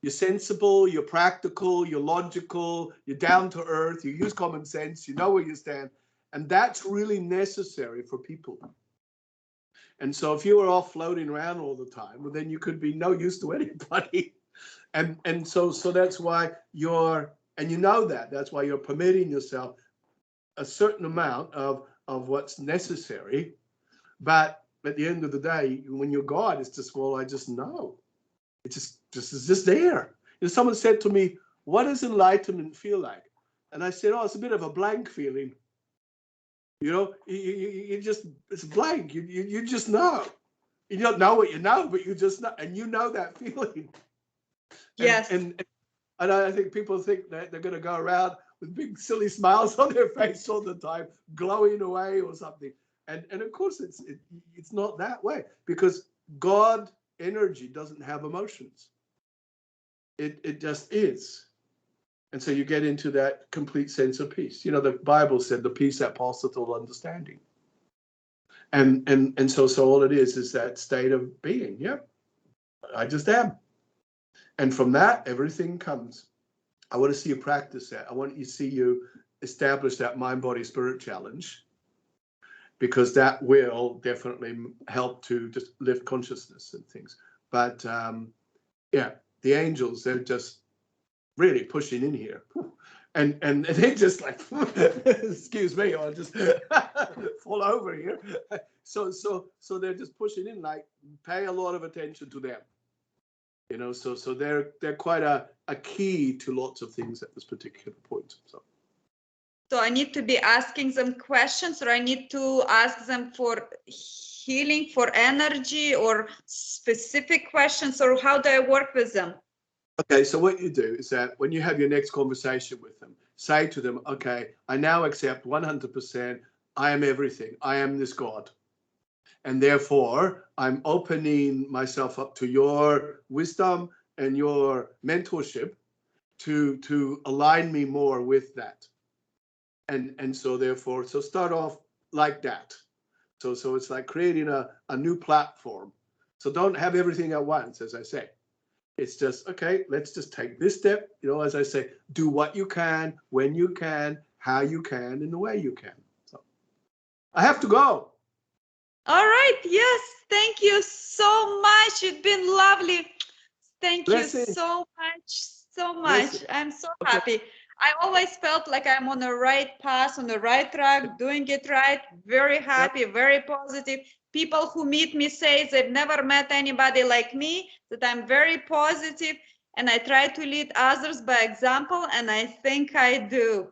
[SPEAKER 1] you're sensible, you're practical, you're logical, you're down to earth, you use common sense, you know where you stand. And that's really necessary for people. And so if you were all floating around all the time, well, then you could be no use to anybody. And so that's why that's why you're permitting yourself a certain amount of what's necessary. But at the end of the day, when you're God, it's just, well, I just know. It just is just there. Someone said to me, what does enlightenment feel like? And I said, oh, it's a bit of a blank feeling. You just, it's blank. You just know. You don't know what you know, but you just know, and you know that feeling.
[SPEAKER 2] Yes.
[SPEAKER 1] And I think people think that they're going to go around with big silly smiles on their face all the time, glowing away or something. And of course it's not that way, because God energy doesn't have emotions. It just is. And so you get into that complete sense of peace. The Bible said the peace that passeth all understanding. And so all it is that state of being. Yeah, I just am. And from that, everything comes. I want to see you practice that. I want you to see you establish that mind, body, spirit challenge, because that will definitely help to just lift consciousness and things. But yeah, the angels, they're just really pushing in here. And they just like, excuse me, I'll just fall over here. So they're just pushing in, like, pay a lot of attention to them. You know, so they're quite a key to lots of things at this particular point.
[SPEAKER 2] So I need to be asking them questions, or I need to ask them for healing, for energy, or specific questions, or how do I work with them?
[SPEAKER 1] Okay, so what you do is that when you have your next conversation with them, say to them, okay, I now accept 100%, I am everything, I am this God. And therefore, I'm opening myself up to your wisdom and your mentorship to align me more with that. And so therefore, so start off like that. So it's like creating a new platform. So don't have everything at once, as I say. It's just, okay, let's just take this step. You know, as I say, do what you can, when you can, how you can, and the way you can. So I have to go.
[SPEAKER 2] All right. Yes. Thank you so much. It's been lovely. Thank you so much. So much. I'm so happy. I always felt like I'm on the right path, on the right track, doing it right. Very happy, very positive. People who meet me say they've never met anybody like me, that I'm very positive, and I try to lead others by example, and I think I do.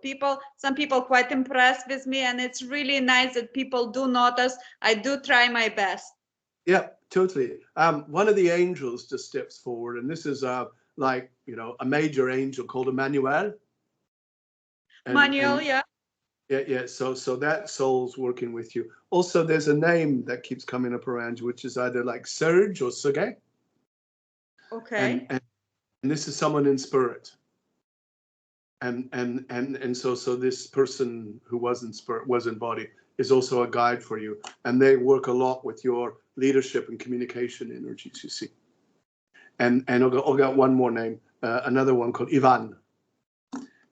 [SPEAKER 2] Some people quite impressed with me, and it's really nice that people do notice. I do try my best.
[SPEAKER 1] Yeah, totally. One of the angels just steps forward, and this is like, you know, a major angel called Emmanuel.
[SPEAKER 2] Manuel, yeah.
[SPEAKER 1] Yeah. So that soul's working with you. Also, there's a name that keeps coming up around you, which is either like Serge or Sergey.
[SPEAKER 2] Okay.
[SPEAKER 1] And this is someone in spirit. And so this person who was in spirit, was in body, is also a guide for you. And they work a lot with your leadership and communication energies, you see. And I'll got one more name, another one called Ivan.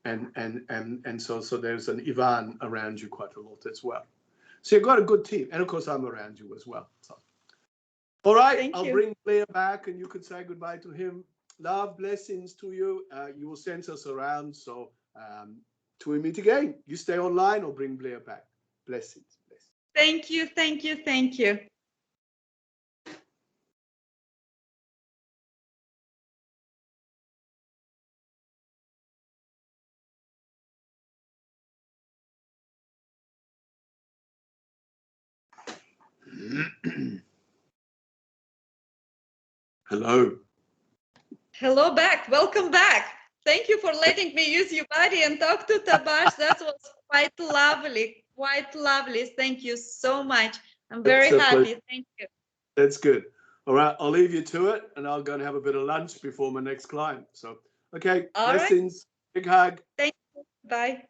[SPEAKER 1] And so there's an Ivan around you quite a lot as well. So you've got a good team. And of course, I'm around you as well. So. All right, I'll bring Blair back and you can say goodbye to him. Love, blessings to you. You will sense us around. So till we meet again, you stay online or bring Blair back. Blessings.
[SPEAKER 2] Thank you. Thank you. Thank you.
[SPEAKER 1] Hello.
[SPEAKER 2] Hello back. Welcome back. Thank you for letting me use your body and talk to Tabaash. That was quite lovely. Quite lovely. Thank you so much. I'm very happy. Thank you.
[SPEAKER 1] That's good. All right, I'll leave you to it, and I'll go and have a bit of lunch before my next client. So, okay, blessings. Big hug.
[SPEAKER 2] Thank you. Bye.